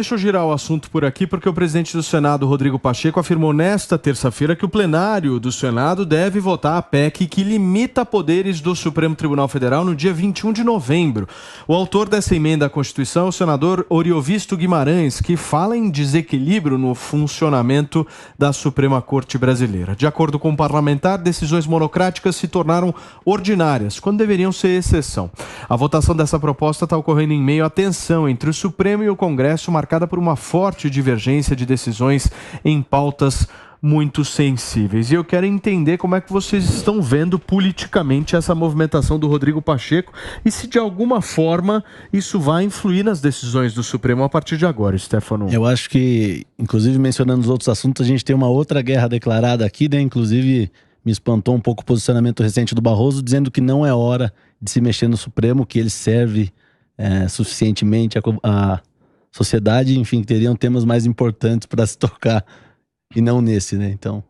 Deixa eu girar o assunto por aqui, porque o presidente do Senado, Rodrigo Pacheco, afirmou nesta terça-feira que o plenário do Senado deve votar a PEC que limita poderes do Supremo Tribunal Federal no dia 21 de novembro. O autor dessa emenda à Constituição é o senador Oriovisto Guimarães, que fala em desequilíbrio no funcionamento da Suprema Corte Brasileira. De acordo com o parlamentar, decisões monocráticas se tornaram ordinárias, quando deveriam ser exceção. A votação dessa proposta está ocorrendo em meio à tensão entre o Supremo e o Congresso, marcada por uma forte divergência de decisões em pautas muito sensíveis. E eu quero entender como é que vocês estão vendo politicamente essa movimentação do Rodrigo Pacheco e se de alguma forma isso vai influir nas decisões do Supremo a partir de agora, Stefano. Eu acho que, inclusive mencionando os outros assuntos, a gente tem uma outra guerra declarada aqui, né? Inclusive me espantou um pouco o posicionamento recente do Barroso, dizendo que não é hora de se mexer no Supremo, que ele serve suficientemente a sociedade, enfim, teriam temas mais importantes para se tocar e não nesse, né? Então.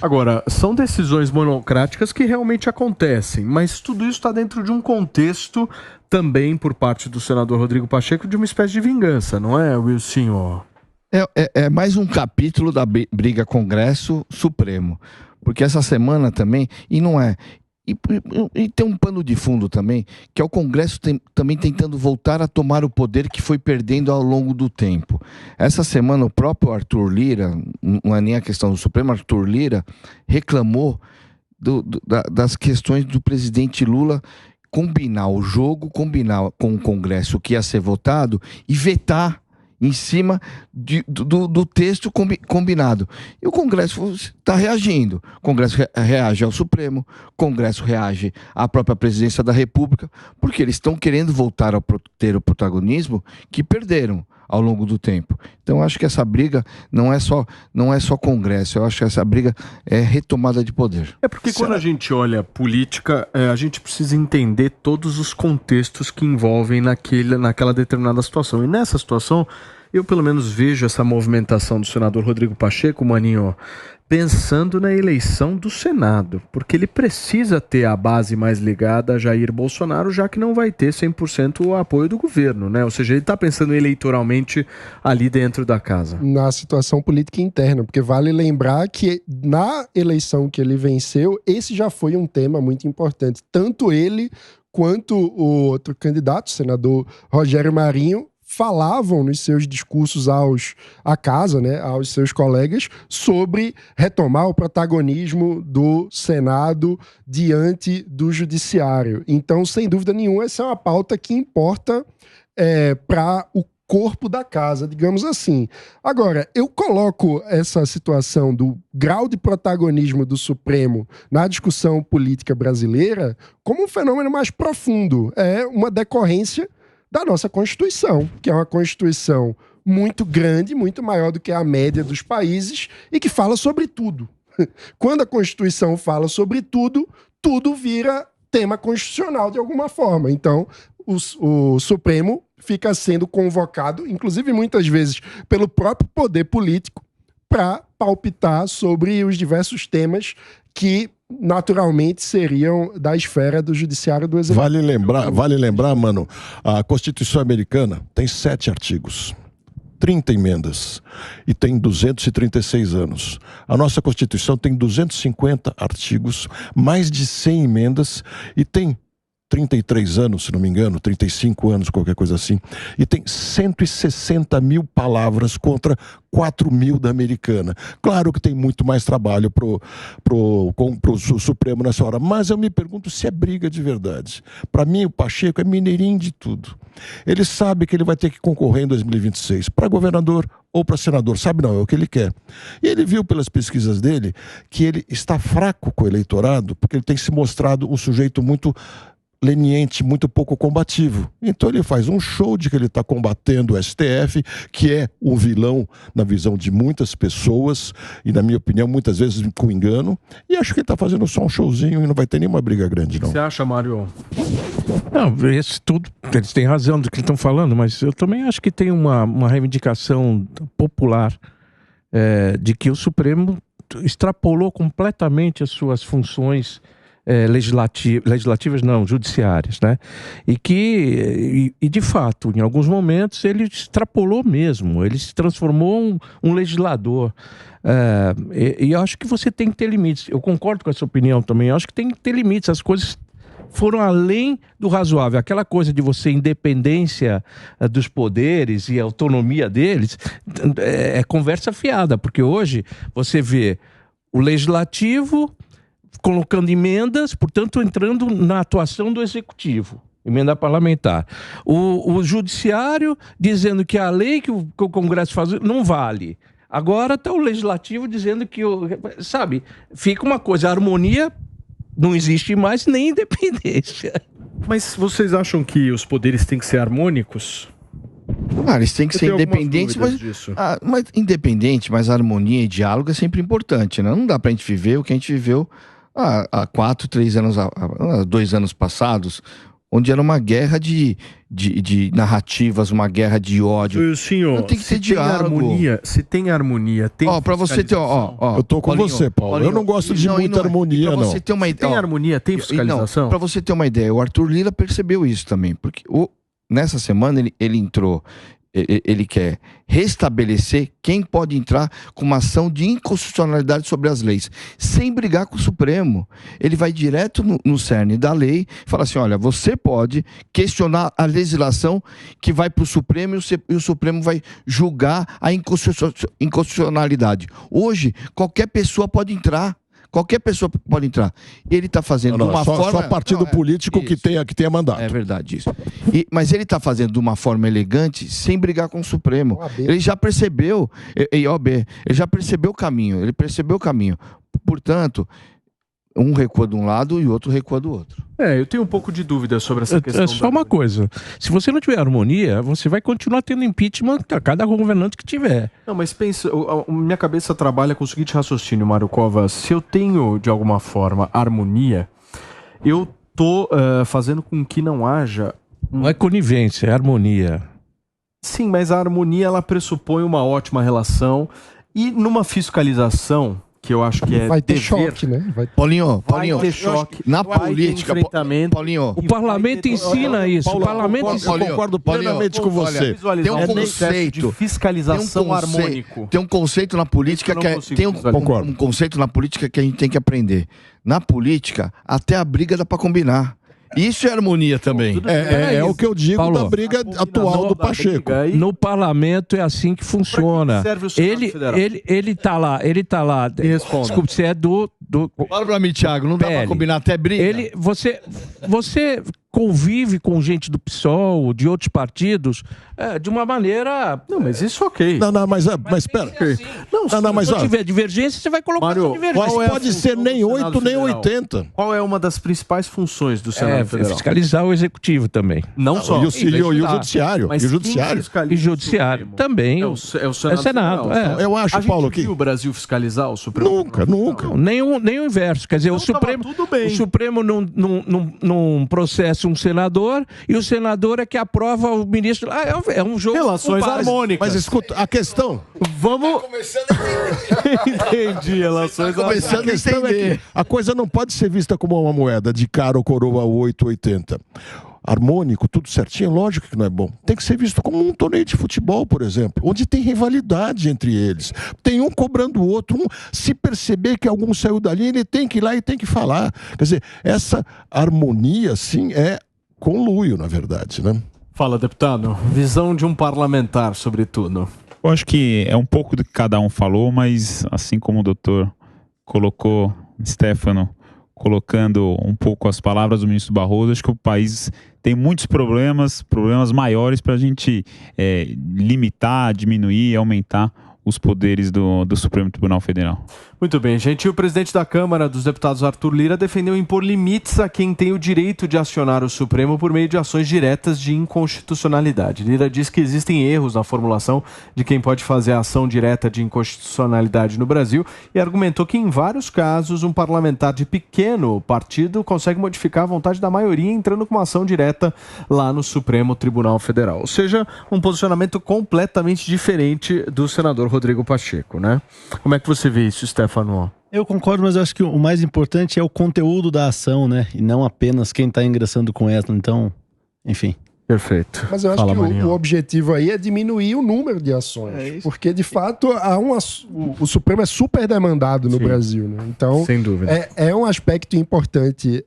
Agora, são decisões monocráticas que realmente acontecem, mas tudo isso está dentro de um contexto também, por parte do senador Rodrigo Pacheco, de uma espécie de vingança, não é, Wilson? É mais um capítulo da briga Congresso-Supremo, porque essa semana também, e não é... E tem um pano de fundo também, que é o Congresso também tentando voltar a tomar o poder que foi perdendo ao longo do tempo. Essa semana o próprio Arthur Lira, não é nem a questão do Supremo, Arthur Lira reclamou das questões do presidente Lula combinar o jogo, combinar com o Congresso o que ia ser votado e vetar em cima do texto combinado. E o Congresso está reagindo. O Congresso reage ao Supremo, o Congresso reage à própria Presidência da República, porque eles estão querendo voltar a ter o protagonismo que perderam ao longo do tempo. Então, acho que essa briga não é só Congresso, eu acho que essa briga é retomada de poder. É porque quando a gente olha política, a gente precisa entender todos os contextos que envolvem naquela determinada situação. E nessa situação, eu pelo menos vejo essa movimentação do senador Rodrigo Pacheco, Maninho, pensando na eleição do Senado, porque ele precisa ter a base mais ligada a Jair Bolsonaro, já que não vai ter 100% o apoio do governo, né? Ou seja, ele está pensando eleitoralmente ali dentro da casa. Na situação política interna, porque vale lembrar que na eleição que ele venceu, esse já foi um tema muito importante. Tanto ele quanto o outro candidato, o senador Rogério Marinho, falavam nos seus discursos à casa, né, aos seus colegas, sobre retomar o protagonismo do Senado diante do Judiciário. Então, sem dúvida nenhuma, essa é uma pauta que importa para o corpo da casa, digamos assim. Agora, eu coloco essa situação do grau de protagonismo do Supremo na discussão política brasileira como um fenômeno mais profundo. É uma decorrência da nossa Constituição, que é uma Constituição muito grande, muito maior do que a média dos países e que fala sobre tudo. Quando a Constituição fala sobre tudo, tudo vira tema constitucional de alguma forma. Então, o Supremo fica sendo convocado, inclusive muitas vezes pelo próprio poder político, para palpitar sobre os diversos temas que naturalmente seriam da esfera do judiciário do executivo. Vale lembrar, mano, a Constituição americana tem 7 artigos, 30 emendas e tem 236 anos. A nossa Constituição tem 250 artigos, mais de 100 emendas e tem 33 anos, se não me engano, 35 anos, qualquer coisa assim, e tem 160 mil palavras contra 4 mil da americana. Claro que tem muito mais trabalho pro Supremo nessa hora, mas eu me pergunto se é briga de verdade. Para mim, o Pacheco é mineirinho de tudo. Ele sabe que ele vai ter que concorrer em 2026 para governador ou para senador, sabe não, é o que ele quer. E ele viu pelas pesquisas dele que ele está fraco com o eleitorado, porque ele tem se mostrado um sujeito muito leniente, muito pouco combativo. Então ele faz um show de que ele está combatendo o STF, que é o vilão na visão de muitas pessoas, e na minha opinião, muitas vezes com engano, e acho que ele está fazendo só um showzinho e não vai ter nenhuma briga grande, não. O que você acha, Mário? Não, isso tudo, eles têm razão do que estão falando, mas eu também acho que tem uma reivindicação popular de que o Supremo extrapolou completamente as suas funções legislativas não, judiciárias, né? E de fato, em alguns momentos, ele extrapolou mesmo, ele se transformou um legislador. E eu acho que você tem que ter limites. Eu concordo com essa opinião também, eu acho que tem que ter limites, as coisas foram além do razoável. Aquela coisa de você, independência dos poderes e autonomia deles, é conversa fiada, porque hoje você vê o legislativo colocando emendas, portanto, entrando na atuação do executivo, emenda parlamentar. O judiciário dizendo que a lei que o Congresso faz não vale. Agora está o legislativo dizendo que, sabe, fica uma coisa, a harmonia não existe mais, nem independência. Mas vocês acham que os poderes têm que ser harmônicos? Eles têm que ser independentes, mas independente, mas harmonia e diálogo é sempre importante, né? Não dá pra gente viver o que a gente viveu há 2 anos passados, onde era uma guerra de narrativas, uma guerra de ódio. Senhor, não tem que ser diálogo. Se tem harmonia, tem pra você ter, eu tô com Paulinho, você, Paulo. Paulinho, eu não gosto de muita harmonia, não. Você ter uma ideia, tem harmonia, tem fiscalização? Para você ter uma ideia, o Arthur Lira percebeu isso também, porque nessa semana ele entrou. Ele quer restabelecer quem pode entrar com uma ação de inconstitucionalidade sobre as leis, sem brigar com o Supremo. Ele vai direto no cerne da lei e fala assim, olha, você pode questionar a legislação que vai para o Supremo e o Supremo vai julgar a inconstitucionalidade. Hoje, qualquer pessoa pode entrar. Qualquer pessoa pode entrar. Ele está fazendo de uma forma... Só partido político que tenha mandato. É verdade isso. Mas ele está fazendo de uma forma elegante, sem brigar com o Supremo. Ele já percebeu... ele já percebeu o caminho. Ele percebeu o caminho. Portanto, um recua de um lado e o outro recua do outro. Eu tenho um pouco de dúvida sobre essa questão. É só uma coisa. Se você não tiver harmonia, você vai continuar tendo impeachment a cada governante que tiver. Não, mas pensa, minha cabeça trabalha com o seguinte raciocínio, Mário Covas. Se eu tenho, de alguma forma, harmonia, eu tô fazendo com que não haja... Não é conivência, é harmonia. Sim, mas a harmonia, ela pressupõe uma ótima relação e numa fiscalização... que eu acho que vai ter choque, né? Paulinho, vai ter choque. Na política, Paulinho, o parlamento ensina isso. Paulo, o parlamento concordo plenamente com você. Tem um conceito de fiscalização harmônico. Tem um conceito na política um conceito na política que a gente tem que aprender. Na política, até a briga dá para combinar. Isso é harmonia também. É o que eu digo, Paulo, da briga atual do Pacheco. No parlamento é assim que funciona. Ele tá lá. Desculpe, você é do... Fala pra mim, Thiago, não dá pra combinar até briga. Você convive com gente do PSOL, de outros partidos, de uma maneira... Não, mas isso ok. Mas espera. Se tiver divergência, você vai colocar Mário, divergência. Mas pode ser nem 8, nem 80. Qual é uma das principais funções do Senado Federal? Fiscalizar o Executivo também. Não só. E o Judiciário. Mas e o Judiciário. E Judiciário também. É o Senado. Eu acho, Paulo, que... o Brasil fiscalizar o Supremo? Nunca. Nem o inverso. Quer dizer, o Supremo não processa um senador e o senador é que aprova o ministro. É um jogo. Relações harmônicas. Mas escuta, a questão. Vamos. Entendi, relações harmônicas. A questão é que a coisa não pode ser vista como uma moeda de cara ou coroa 8,80. Harmônico, tudo certinho, lógico que não é bom. Tem que ser visto como um torneio de futebol, por exemplo, onde tem rivalidade entre eles. Tem um cobrando o outro. Se perceber que algum saiu dali, ele tem que ir lá e tem que falar. Quer dizer, essa harmonia, sim, é conluio, na verdade, né? Fala, deputado. Visão de um parlamentar sobre tudo. Eu acho que é um pouco do que cada um falou, mas assim como o doutor colocou, Stefano, colocando um pouco as palavras do ministro Barroso, acho que o país tem muitos problemas maiores para a gente limitar, diminuir, aumentar os poderes do Supremo Tribunal Federal. Muito bem, gente. E o presidente da Câmara dos Deputados, Arthur Lira, defendeu impor limites a quem tem o direito de acionar o Supremo por meio de ações diretas de inconstitucionalidade. Lira diz que existem erros na formulação de quem pode fazer a ação direta de inconstitucionalidade no Brasil e argumentou que, em vários casos, um parlamentar de pequeno partido consegue modificar a vontade da maioria entrando com uma ação direta lá no Supremo Tribunal Federal. Ou seja, um posicionamento completamente diferente do senador Rodrigo Pacheco, né? Como é que você vê isso, Stefano? Eu concordo, mas eu acho que o mais importante é o conteúdo da ação, né? E não apenas quem está ingressando com essa. Então, enfim. Perfeito. Mas eu acho que o objetivo aí é diminuir o número de ações. Porque, de fato, o Supremo é super demandado no Brasil. Né? Então, sem dúvida. É um aspecto importante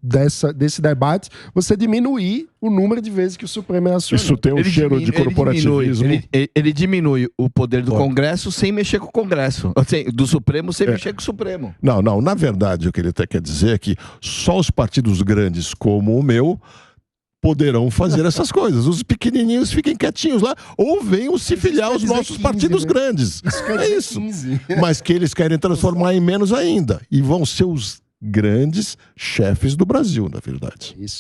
desse debate, você diminuir o número de vezes que o Supremo é acionado. Isso tem um cheiro de corporativismo. Ele diminui o poder do Congresso sem mexer com o Congresso. Assim, do Supremo sem mexer com o Supremo. Não, na verdade, o que ele até quer dizer é que só os partidos grandes como o meu poderão fazer essas coisas. Os pequenininhos fiquem quietinhos lá ou venham se filiar aos nossos partidos grandes. É isso. Mas que eles querem transformar em menos ainda. E vão ser os grandes chefes do Brasil, na verdade. Isso.